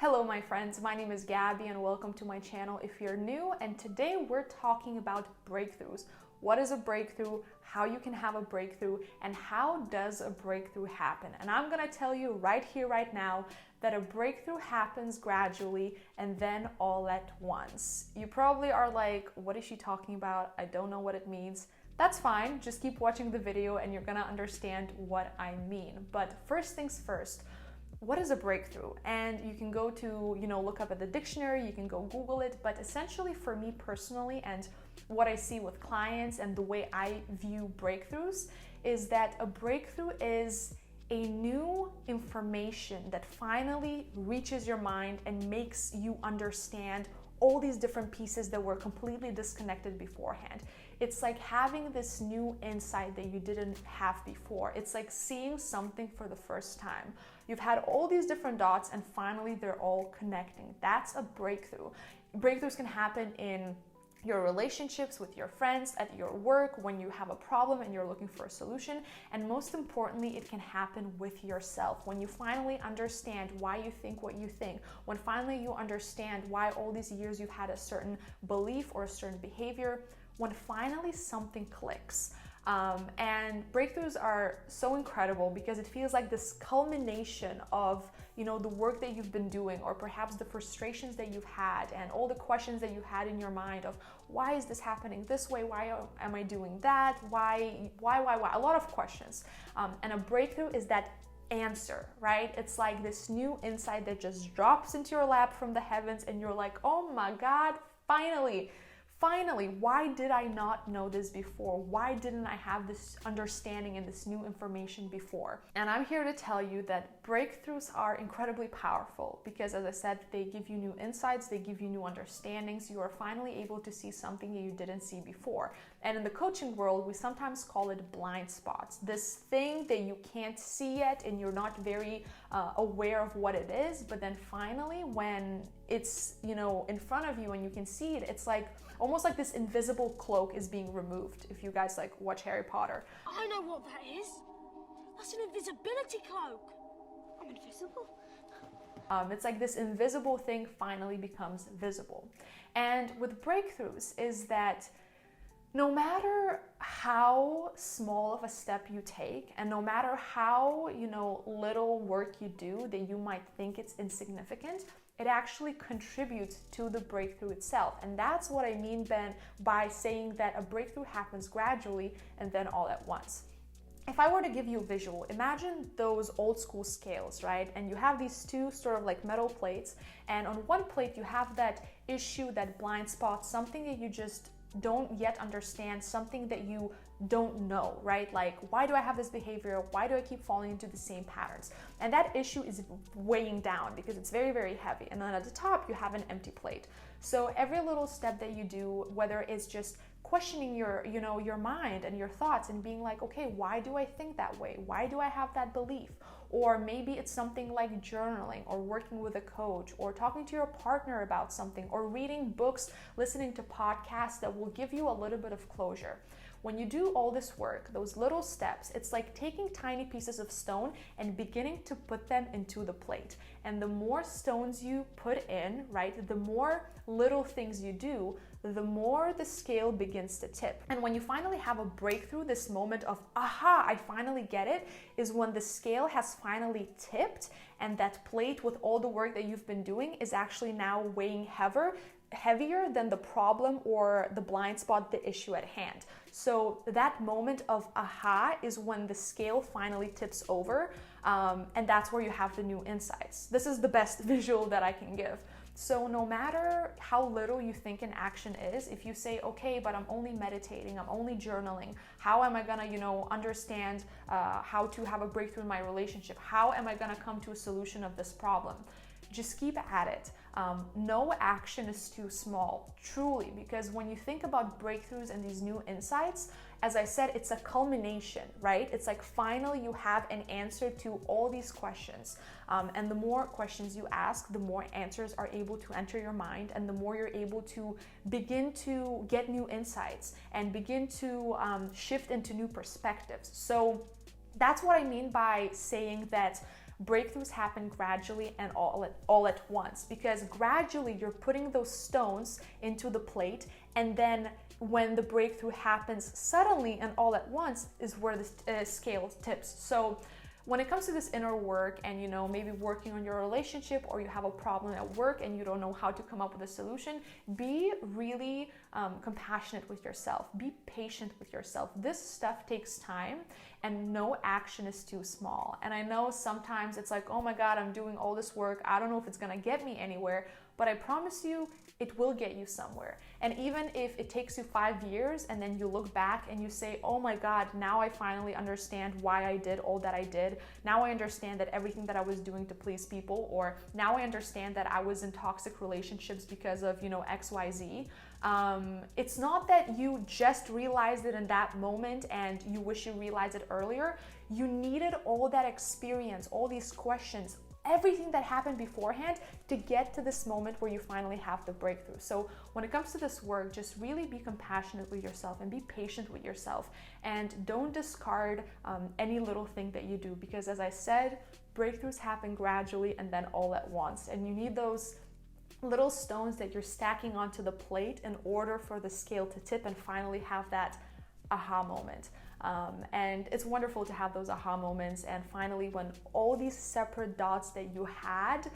Hello my friends, my name is Gabby and welcome to my channel if you're new, and today we're talking about breakthroughs. What is a breakthrough, how you can have a breakthrough, and how does a breakthrough happen? And I'm gonna tell you right here, right now, that a breakthrough happens gradually and then all at once. You probably are like, what is she talking about? I don't know what it means. That's fine, just keep watching the video and you're gonna understand what I mean. But first things first, what is a breakthrough? And you can go to, look up at the dictionary, you can go Google it, but essentially for me personally and what I see with clients and the way I view breakthroughs is that a breakthrough is a new information that finally reaches your mind and makes you understand all these different pieces that were completely disconnected beforehand. It's like having this new insight that you didn't have before. It's like seeing something for the first time. You've had all these different dots and finally they're all connecting. That's a breakthrough. Breakthroughs can happen in your relationships with your friends, at your work, when you have a problem and you're looking for a solution. And most importantly, it can happen with yourself. When you finally understand why you think what you think, when finally you understand why all these years you've had a certain belief or a certain behavior, when finally something clicks. And breakthroughs are so incredible because it feels like this culmination of the work that you've been doing, or perhaps the frustrations that you've had and all the questions that you had in your mind of why is this happening this way, why am I doing that, why, a lot of questions. And a breakthrough is that answer, right? It's like this new insight that just drops into your lap from the heavens and you're like, oh my God, finally, why did I not know this before? Why didn't I have this understanding and this new information before? And I'm here to tell you that breakthroughs are incredibly powerful because, as I said, they give you new insights, they give you new understandings. You are finally able to see something that you didn't see before. And in the coaching world, we sometimes call it blind spots. This thing that you can't see yet and you're not very aware of what it is, but then finally when it's in front of you and you can see it, it's like almost like this invisible cloak is being removed. If you guys watch Harry Potter. I know what that is. That's an invisibility cloak. I'm invisible. It's like this invisible thing finally becomes visible. And with breakthroughs is that no matter how small of a step you take and no matter how little work you do that you might think it's insignificant, it actually contributes to the breakthrough itself. And that's what I mean then by saying that a breakthrough happens gradually and then all at once. If I were to give you a visual, imagine those old school scales, right? And you have these two sort of like metal plates, and on one plate you have that issue, that blind spot, something that you just don't yet understand, something that you don't know, right? Like, why do I have this behavior? Why do I keep falling into the same patterns? And that issue is weighing down because it's very, very heavy. And then at the top, you have an empty plate. So every little step that you do, whether it's just questioning your mind and your thoughts and being like, okay, why do I think that way? Why do I have that belief? Or maybe it's something like journaling or working with a coach or talking to your partner about something or reading books, listening to podcasts that will give you a little bit of closure. When you do all this work, those little steps, it's like taking tiny pieces of stone and beginning to put them into the plate. And the more stones you put in, right, the more little things you do, the more the scale begins to tip. And when you finally have a breakthrough, this moment of, aha, I finally get it, is when the scale has finally tipped and that plate with all the work that you've been doing is actually now weighing heavier than the problem or the blind spot, the issue at hand. So that moment of aha is when the scale finally tips over, and that's where you have the new insights. This is the best visual that I can give. So no matter how little you think an action is, if you say, okay, but I'm only meditating, I'm only journaling, how am I gonna, understand how to have a breakthrough in my relationship? How am I gonna come to a solution of this problem? Just keep at it. No action is too small, truly, because when you think about breakthroughs and these new insights, as I said, it's a culmination, right? It's like finally you have an answer to all these questions. And the more questions you ask, the more answers are able to enter your mind, and the more you're able to begin to get new insights and begin to shift into new perspectives. So that's what I mean by saying that breakthroughs happen gradually and all at once, because gradually you're putting those stones into the plate, and then when the breakthrough happens suddenly and all at once is where the scale tips. So when it comes to this inner work and, you know, maybe working on your relationship, or you have a problem at work and you don't know how to come up with a solution, be really compassionate with yourself. Be patient with yourself. This stuff takes time, and no action is too small. And I know sometimes it's like, oh my God, I'm doing all this work. I don't know if it's gonna get me anywhere, but I promise you, it will get you somewhere. And even if it takes you 5 years and then you look back and you say, oh my God, now I finally understand why I did all that I did. Now I understand that everything that I was doing to please people, or now I understand that I was in toxic relationships because of, you know, XYZ. It's not that you just realized it in that moment and you wish you realized it earlier. You needed all that experience, all these questions, everything that happened beforehand to get to this moment where you finally have the breakthrough. So when it comes to this work, just really be compassionate with yourself and be patient with yourself, and don't discard any little thing that you do, because as I said, breakthroughs happen gradually and then all at once, and you need those little stones that you're stacking onto the plate in order for the scale to tip and finally have that aha moment. And it's wonderful to have those aha moments, and finally when all these separate dots that you had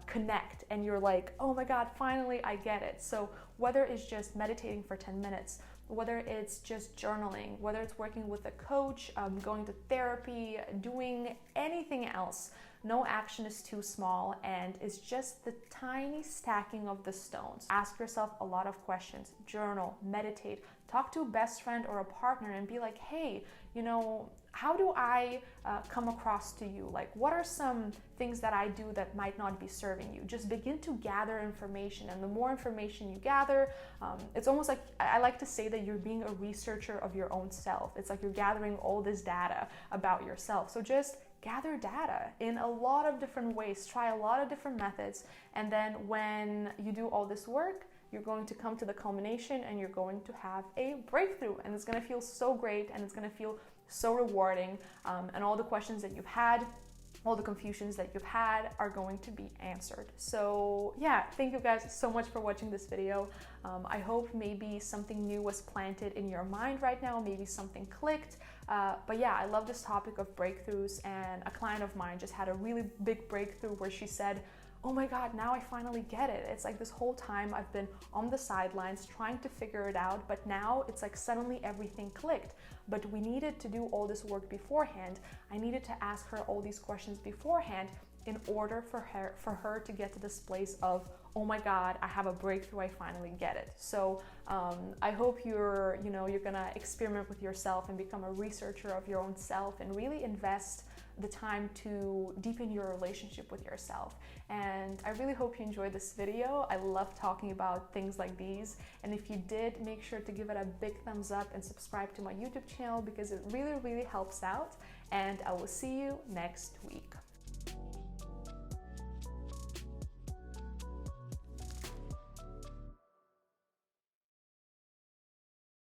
connect and you're like, oh my God, finally I get it. So whether it's just meditating for 10 minutes, whether it's just journaling, whether it's working with a coach, going to therapy, doing anything else, no action is too small, and it's just the tiny stacking of the stones. Ask yourself a lot of questions, journal, meditate, talk to a best friend or a partner and be like, hey, you know, how do I come across to you? Like, what are some things that I do that might not be serving you? Just begin to gather information, and the more information you gather, it's almost like, I like to say that you're being a researcher of your own self. It's like you're gathering all this data about yourself. So just gather data in a lot of different ways, try a lot of different methods, and then when you do all this work, you're going to come to the culmination and you're going to have a breakthrough, and it's going to feel so great, and it's going to feel so rewarding, and all the questions that you've had, all the confusions that you've had are going to be answered. So yeah, thank you guys so much for watching this video. I hope maybe something new was planted in your mind right now, maybe something clicked. But yeah, I love this topic of breakthroughs, and a client of mine just had a really big breakthrough where she said, oh my God, now I finally get it. It's like this whole time I've been on the sidelines trying to figure it out, but now it's like suddenly everything clicked. But we needed to do all this work beforehand. I needed to ask her all these questions beforehand in order for her to get to this place of, oh my God, I have a breakthrough, I finally get it. So I hope you're gonna experiment with yourself and become a researcher of your own self, and really invest the time to deepen your relationship with yourself. And I really hope you enjoyed this video. I love talking about things like these, and if you did, make sure to give it a big thumbs up and subscribe to my YouTube channel, because it really helps out, and I will see you next week.